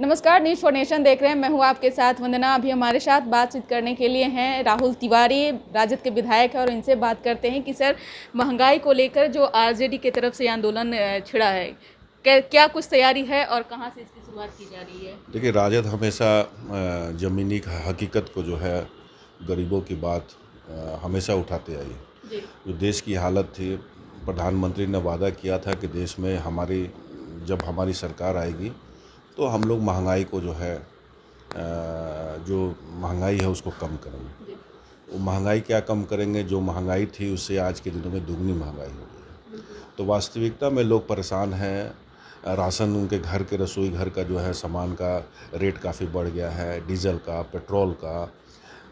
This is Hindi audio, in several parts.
नमस्कार, न्यूज़ फॉर नेशन देख रहे हैं। मैं हूं आपके साथ वंदना। अभी हमारे साथ बातचीत करने के लिए हैं राहुल तिवारी, राजद के विधायक हैं, और इनसे बात करते हैं कि सर, महंगाई को लेकर जो आरजेडी की तरफ से आंदोलन छिड़ा है, क्या कुछ तैयारी है और कहां से इसकी शुरुआत की जा रही है? देखिए, राजद हमेशा ज़मीनी हकीकत को जो है, गरीबों की बात हमेशा उठाते आई है। जो देश की हालत थी, प्रधानमंत्री ने वादा किया था कि देश में जब हमारी सरकार आएगी तो हम लोग महंगाई को जो है जो महंगाई है उसको कम करेंगे। वो महंगाई क्या कम करेंगे? जो महंगाई थी उससे आज के दिनों में दुगनी महंगाई हो गई है। तो वास्तविकता में लोग परेशान हैं। राशन, उनके घर के रसोई घर का जो है सामान का रेट काफ़ी बढ़ गया है, डीजल का, पेट्रोल का,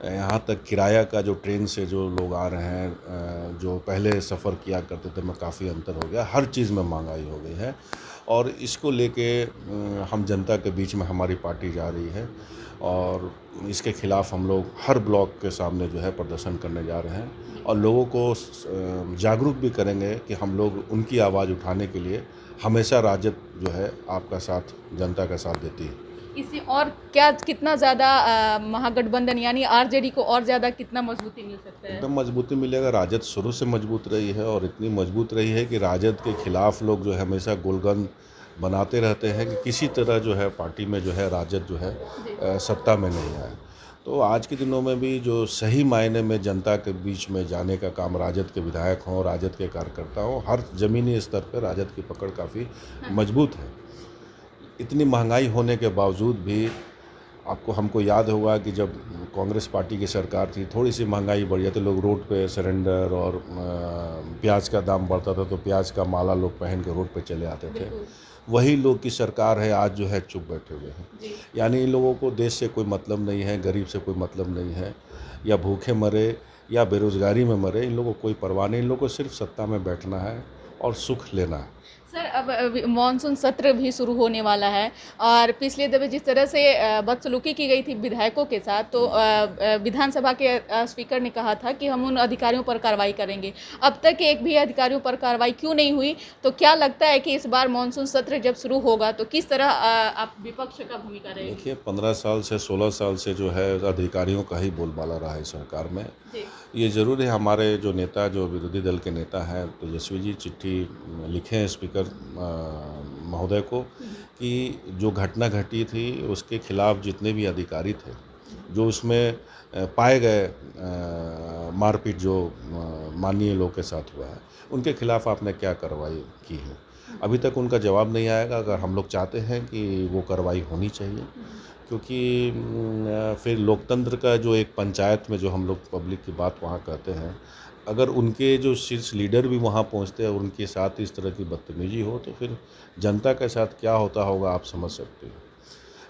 यहाँ तक किराया का। जो ट्रेन से जो लोग आ रहे हैं, जो पहले सफ़र किया करते थे, में काफ़ी अंतर हो गया। हर चीज़ में महंगाई हो गई है और इसको लेके हम जनता के बीच में हमारी पार्टी जा रही है और इसके ख़िलाफ़ हम लोग हर ब्लॉक के सामने जो है प्रदर्शन करने जा रहे हैं और लोगों को जागरूक भी करेंगे कि हम लोग उनकी आवाज़ उठाने के लिए हमेशा राजद जो है आपका साथ, जनता का साथ देती है। इससे और क्या, कितना ज़्यादा महागठबंधन यानी आरजेडी को और ज़्यादा कितना मजबूती मिल सकता है? एकदम मजबूती मिलेगा। राजद शुरू से मजबूत रही है और इतनी मजबूत रही है कि राजद के खिलाफ लोग जो है हमेशा गोलगन बनाते रहते हैं कि किसी तरह जो है पार्टी में जो है राजद जो है सत्ता में नहीं आए। तो आज के दिनों में भी जो सही मायने में जनता के बीच में जाने का काम राजद के विधायक हों, राजद के कार्यकर्ता हों, हर ज़मीनी स्तर पर राजद की पकड़ काफ़ी मजबूत है। इतनी महंगाई होने के बावजूद भी हमको याद होगा कि जब कांग्रेस पार्टी की सरकार थी, थोड़ी सी महंगाई बढ़ जाती, लोग रोड पे सरेंडर, और प्याज का दाम बढ़ता था तो प्याज का माला लोग पहन के रोड पे चले आते थे। वही लोग की सरकार है आज जो है चुप बैठे हुए हैं। यानी इन लोगों को देश से कोई मतलब नहीं है, गरीब से कोई मतलब नहीं है, या भूखे मरे या बेरोज़गारी में मरे, इन लोगों को कोई परवाह नहीं। इन लोगों को सिर्फ सत्ता में बैठना है और सुख लेना है। सर, अब मानसून सत्र भी शुरू होने वाला है और पिछले दफे जिस तरह से बदसलूकी की गई थी विधायकों के साथ, तो विधानसभा के स्पीकर ने कहा था कि हम उन अधिकारियों पर कार्रवाई करेंगे। अब तक एक भी अधिकारियों पर कार्रवाई क्यों नहीं हुई? तो क्या लगता है कि इस बार मानसून सत्र जब शुरू होगा तो किस तरह आप विपक्ष का भूमिका रहेगी? देखिए, 15 साल से 16 साल से जो है अधिकारियों का ही बोलबाला रहा है सरकार में। ये ज़रूर है, हमारे जो नेता, जो विरोधी दल के नेता हैं, तेजस्वी जी चिट्ठी लिखे हैं स्पीकर महोदय को कि जो घटना घटी थी उसके खिलाफ जितने भी अधिकारी थे, जो उसमें पाए गए मारपीट जो माननीय लोग के साथ हुआ है, उनके खिलाफ आपने क्या कार्रवाई की है? अभी तक उनका जवाब नहीं आएगा। अगर हम लोग चाहते हैं कि वो कार्रवाई होनी चाहिए, क्योंकि फिर लोकतंत्र का जो एक पंचायत में जो हम लोग पब्लिक की बात वहाँ कहते हैं, अगर उनके जो शीर्ष लीडर भी वहाँ पहुँचते हैं और उनके साथ इस तरह की बदतमीजी हो, तो फिर जनता के साथ क्या होता होगा आप समझ सकते हो।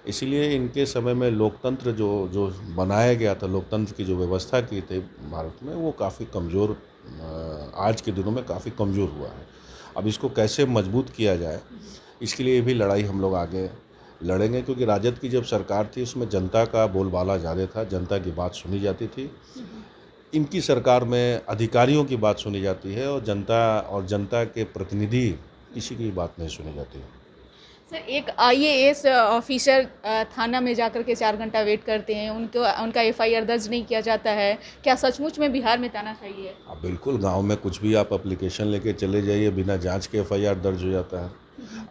इसीलिए इनके समय में लोकतंत्र जो जो बनाया गया था, लोकतंत्र की जो व्यवस्था की थी भारत में, वो काफ़ी कमज़ोर, आज के दिनों में काफ़ी कमज़ोर हुआ है। अब इसको कैसे मजबूत किया जाए, इसके लिए भी लड़ाई हम लोग आगे लड़ेंगे, क्योंकि राजद की जब सरकार थी उसमें जनता का बोलबाला ज़्यादा था, जनता की बात सुनी जाती थी। इनकी सरकार में अधिकारियों की बात सुनी जाती है और जनता के प्रतिनिधि किसी की बात नहीं सुनी जाती है। सर, एक आईएएस ऑफिसर थाना में जाकर के 4 घंटा वेट करते हैं, उनका एफआईआर दर्ज नहीं किया जाता है। क्या सचमुच में बिहार में तानाशाही है? अब बिल्कुल, गांव में कुछ भी आप एप्लीकेशन लेके चले जाइए, बिना जांच के एफआईआर दर्ज हो जाता है।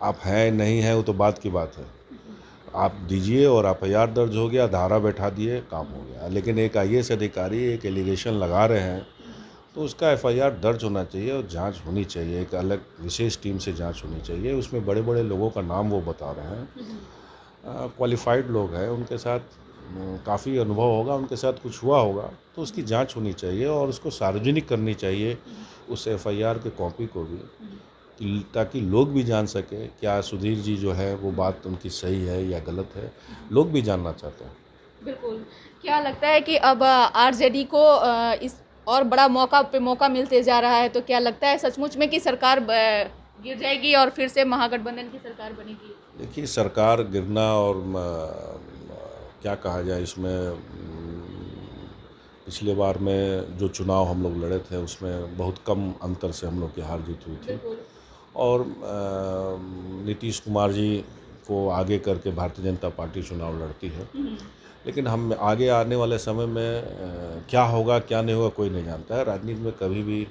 आप हैं नहीं हैं वो तो बात की बात है। आप दीजिए और एफआईआर दर्ज हो गया, धारा बैठा दिए, काम हो गया। लेकिन एक आईएएस अधिकारी एक एलिगेशन लगा रहे हैं तो उसका एफआईआर दर्ज होना चाहिए और जांच होनी चाहिए। एक अलग विशेष टीम से जांच होनी चाहिए। उसमें बड़े बड़े लोगों का नाम वो बता रहे हैं, क्वालिफाइड लोग हैं, उनके साथ काफ़ी अनुभव होगा, उनके साथ कुछ हुआ होगा, तो उसकी जांच होनी चाहिए और उसको सार्वजनिक करनी चाहिए, उस एफआईआर के कॉपी को भी, ताकि लोग भी जान सकें क्या सुधीर जी जो है वो बात उनकी सही है या गलत है। लोग भी जानना चाहते हैं। बिल्कुल। क्या लगता है कि अब आरजेडी को इस और बड़ा मौका मिलते जा रहा है, तो क्या लगता है सचमुच में कि सरकार गिर जाएगी और फिर से महागठबंधन की सरकार बनेगी? देखिए, सरकार गिरना और क्या कहा जाए इसमें, पिछले बार में जो चुनाव हम लोग लड़े थे उसमें बहुत कम अंतर से हम लोग की हार जीत हुई थी और नीतीश कुमार जी को आगे करके भारतीय जनता पार्टी चुनाव लड़ती है। लेकिन हम आगे आने वाले समय में क्या होगा क्या नहीं होगा कोई नहीं जानता है। राजनीति में कभी भी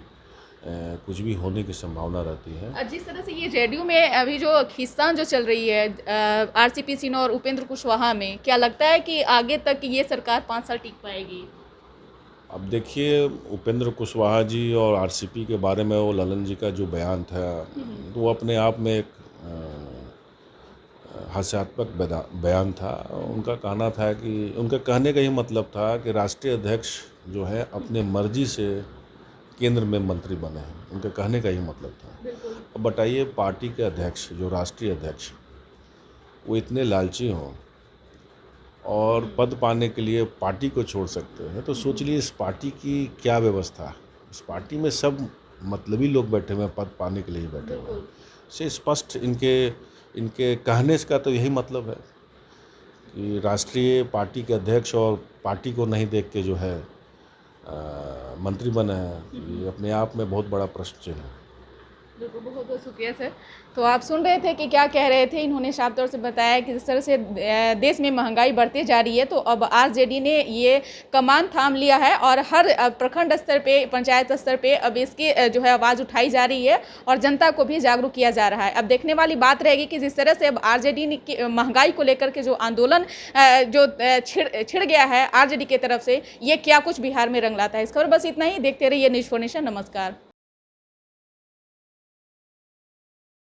कुछ भी होने की संभावना रहती है। जिस तरह से ये जेडीयू में अभी जो खींचतान जो चल रही है आरसीपी सिन्हा और उपेंद्र कुशवाहा में, क्या लगता है कि आगे तक ये सरकार 5 साल टिक पाएगी? अब देखिए, उपेंद्र कुशवाहा जी और आरसीपी के बारे में वो ललन जी का जो बयान था, तो वो अपने आप में एक हास्यात्मक बयान था। उनका कहना था कि उनका कहने का ही मतलब था कि राष्ट्रीय अध्यक्ष जो है अपने मर्जी से केंद्र में मंत्री बने हैं, उनके कहने का ही मतलब था। अब बताइए, पार्टी के अध्यक्ष जो राष्ट्रीय अध्यक्ष वो इतने लालची हों और पद पाने के लिए पार्टी को छोड़ सकते हैं, तो सोच लीजिए इस पार्टी की क्या व्यवस्था। इस पार्टी में सब मतलबी लोग बैठे हुए हैं, पद पाने के लिए ही बैठे हुए हैं। से स्पष्ट इनके कहने का तो यही मतलब है कि राष्ट्रीय पार्टी के अध्यक्ष और पार्टी को नहीं देख के जो है मंत्री बने हैं। ये अपने आप में बहुत बड़ा प्रश्न चिन्ह है। बिल्कुल, बहुत बहुत शुक्रिया सर। तो आप सुन रहे थे कि क्या कह रहे थे। इन्होंने साफ तौर से बताया कि जिस तरह से देश में महंगाई बढ़ती जा रही है, तो अब आरजेडी ने ये कमान थाम लिया है और हर प्रखंड स्तर पे, पंचायत स्तर पे अब इसकी जो है आवाज़ उठाई जा रही है और जनता को भी जागरूक किया जा रहा है। अब देखने वाली बात रहेगी कि जिस तरह से अब आरजेडी ने महंगाई को लेकर के जो आंदोलन जो छिड़ गया है आरजेडी की तरफ से, ये क्या कुछ बिहार में रंग लाता है। इस खबर बस इतना ही। देखते रहिए न्यूज़4 नेशन। नमस्कार।